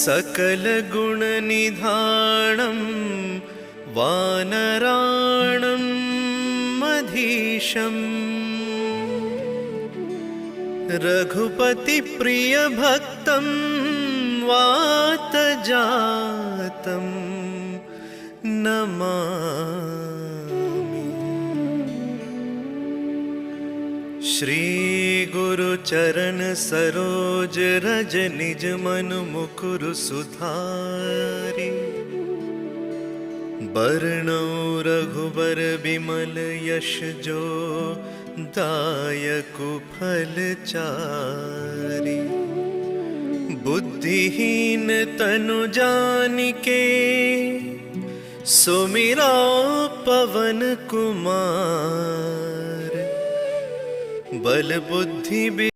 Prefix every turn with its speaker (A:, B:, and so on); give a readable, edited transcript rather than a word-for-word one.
A: सकलगुणनिधानं वानराणं मधीशम् रघुपतिप्रियभक्तं वातजातं नमामि। श्रीगुरुचरण सरोज रज निज मन मुकुर सुधारि बरनौ रघुबर बिमल यश जो दायक फलचारि। बुद्धिहीन तनु जानिके सुमिरा पवन कुमार। बल बुद्धि